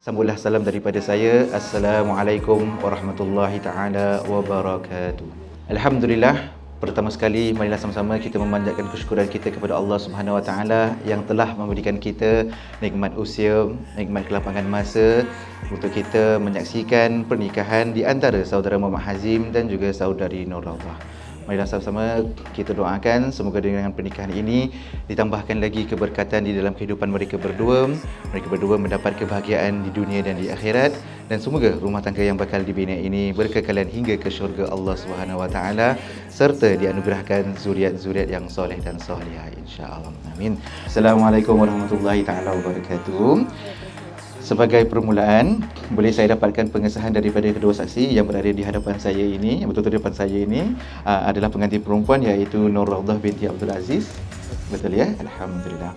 Sambutlah salam daripada saya. Assalamualaikum warahmatullahi taala wabarakatuh. Alhamdulillah, pertama sekali marilah sama-sama kita memanjatkan kesyukuran kita kepada Allah Subhanahu wa taala yang telah memberikan kita nikmat usia, nikmat kelapangan masa untuk kita menyaksikan pernikahan di antara saudara Muhammad Hazim dan juga saudari Nur Raudah. Marilah sama-sama kita doakan semoga dengan pernikahan ini ditambahkan lagi keberkatan di dalam kehidupan mereka berdua. Mereka berdua mendapat kebahagiaan di dunia dan di akhirat, dan semoga rumah tangga yang bakal dibina ini berkekalan hingga ke syurga Allah Subhanahu wa taala serta dianugerahkan zuriat-zuriat yang soleh dan solehah insya-Allah. Amin. Assalamualaikum warahmatullahi taala wabarakatuh. Sebagai permulaan, boleh saya dapatkan pengesahan daripada kedua saksi yang berada di hadapan saya ini, yang betul-betul di depan saya ini adalah pengantin perempuan iaitu Nur Raudah binti Abdul Aziz. Betul ya? Alhamdulillah.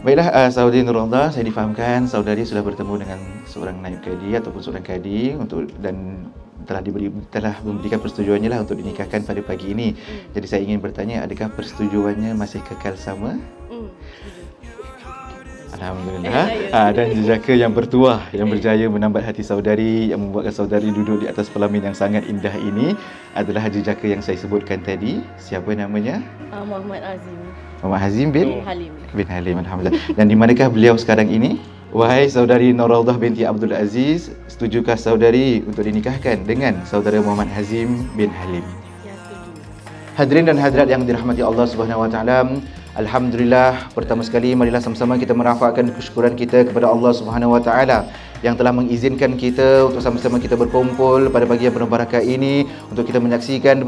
Baiklah, saudari Nur Raudah, saya difahamkan saudari sudah bertemu dengan seorang naib kadi ataupun seorang kadi dan telah memberikan persetujuannya lah untuk dinikahkan pada pagi ini. Jadi saya ingin bertanya, adakah persetujuannya masih kekal sama? Alhamdulillah. Dan jejaka yang bertuah yang berjaya menambat hati saudari, yang membuatkan saudari duduk di atas pelamin yang sangat indah ini adalah jejaka yang saya sebutkan tadi. Siapa namanya? Muhammad Hazim. Muhammad Hazim bin Halim. Bin Halim. Alhamdulillah. Dan di manakah beliau sekarang ini? Wahai saudari Nur Raudah binti Abdul Aziz, setujukah saudari untuk dinikahkan dengan saudara Muhammad Hazim bin Halim? Ya, setuju. Hadirin dan hadirat yang dirahmati Allah Subhanahu wa taala, alhamdulillah, pertama sekali marilah sama-sama kita merafakkan kesyukuran kita kepada Allah Subhanahu wa taala yang telah mengizinkan kita untuk sama-sama kita berkumpul pada pagi yang penuh barakah ini untuk kita menyaksikan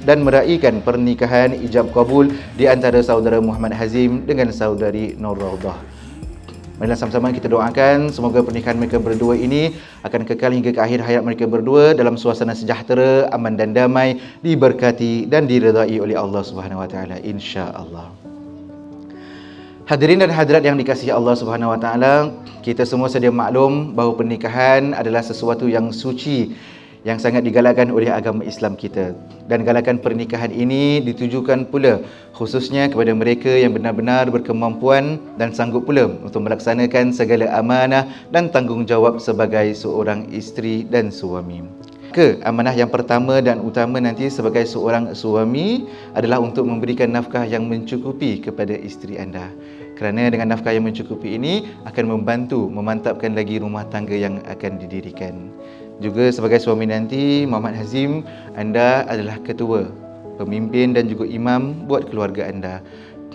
dan meraihkan pernikahan ijab kabul di antara saudara Muhammad Hazim dengan saudari Nur Raudah. Marilah sama-sama kita doakan semoga pernikahan mereka berdua ini akan kekal hingga ke akhir hayat mereka berdua dalam suasana sejahtera, aman dan damai, diberkati dan diredai oleh Allah Subhanahu wa taala insya-Allah. Hadirin dan hadirat yang dikasihi Allah Subhanahu wa taala, kita semua sedia maklum bahawa pernikahan adalah sesuatu yang suci yang sangat digalakkan oleh agama Islam kita. Dan galakan pernikahan ini ditujukan pula khususnya kepada mereka yang benar-benar berkemampuan dan sanggup pula untuk melaksanakan segala amanah dan tanggungjawab sebagai seorang isteri dan suami. Amanah yang pertama dan utama nanti sebagai seorang suami adalah untuk memberikan nafkah yang mencukupi kepada isteri anda. Kerana dengan nafkah yang mencukupi ini akan membantu memantapkan lagi rumah tangga yang akan didirikan. Juga sebagai suami nanti, Muhammad Hazim, anda adalah ketua, pemimpin dan juga imam buat keluarga anda.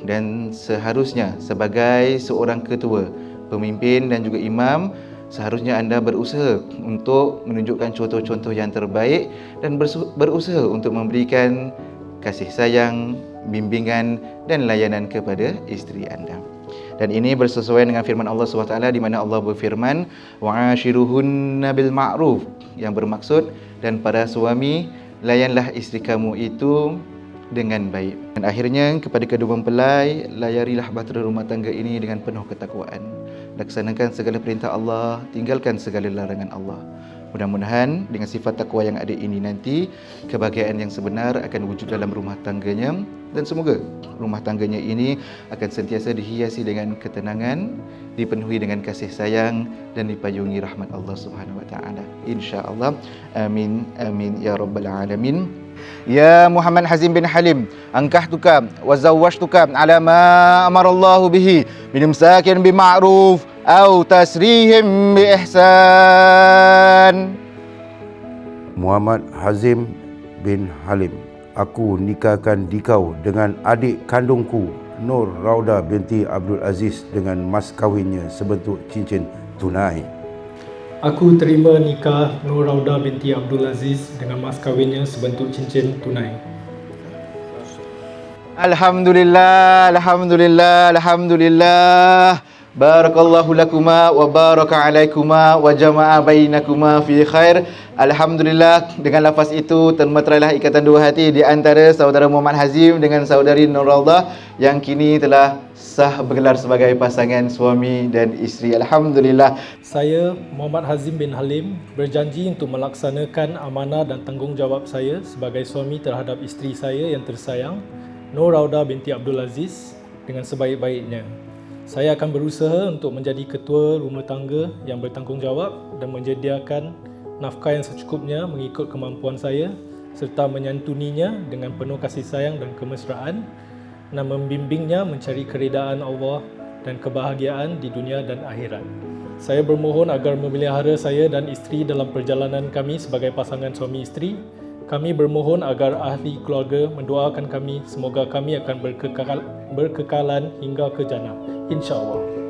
Dan seharusnya sebagai seorang ketua, pemimpin dan juga imam, seharusnya anda berusaha untuk menunjukkan contoh-contoh yang terbaik dan berusaha untuk memberikan kasih sayang, bimbingan dan layanan kepada isteri anda. Dan ini bersesuaian dengan firman Allah SWT di mana Allah berfirman, wa'ashiruhunna bil ma'ruf, yang bermaksud, dan para suami layanlah isteri kamu itu dengan baik. Dan akhirnya kepada kedua mempelai, layarilah bahtera rumah tangga ini dengan penuh ketakwaan. Laksanakan segala perintah Allah, tinggalkan segala larangan Allah. Mudah-mudahan dengan sifat takwa yang ada ini nanti kebahagiaan yang sebenar akan wujud dalam rumah tangganya, dan semoga rumah tangganya ini akan sentiasa dihiasi dengan ketenangan, dipenuhi dengan kasih sayang dan dipayungi rahmat Allah Subhanahu wa taala insya-Allah. Amin amin ya rabbal alamin. Ya Muhammad Hazim bin Halim, ankahtuka wa zawwajtuka ala ma amarallahu bihi min imsakin bi ma'ruf atau tasrihim bi ihsan. Muhammad Hazim bin Halim, aku nikahkan dikau dengan adik kandungku Nur Raudah binti Abdul Aziz dengan mas kahwinnya sebentuk cincin tunai. Aku terima nikah Nur Raudah binti Abdul Aziz dengan mas kahwinnya sebentuk cincin tunai. Alhamdulillah, alhamdulillah, alhamdulillah. Barakallahu lakuma wa baraka alaikuma wa jama'a bainakuma fi khair. Alhamdulillah, dengan lafaz itu termeterailah ikatan dua hati di antara saudara Muhammad Hazim dengan saudari Nur Raudah yang kini telah sah bergelar sebagai pasangan suami dan isteri. Alhamdulillah. Saya Muhammad Hazim bin Halim berjanji untuk melaksanakan amanah dan tanggungjawab saya sebagai suami terhadap isteri saya yang tersayang Nur Raudah binti Abdul Aziz dengan sebaik-baiknya. Saya akan berusaha untuk menjadi ketua rumah tangga yang bertanggungjawab dan menyediakan nafkah yang secukupnya mengikut kemampuan saya serta menyantuninya dengan penuh kasih sayang dan kemesraan dan membimbingnya mencari keredaan Allah dan kebahagiaan di dunia dan akhirat. Saya bermohon agar memelihara saya dan isteri dalam perjalanan kami sebagai pasangan suami isteri. Kami bermohon agar ahli keluarga mendoakan kami semoga kami akan berkekalan hingga ke jannah. InsyaAllah.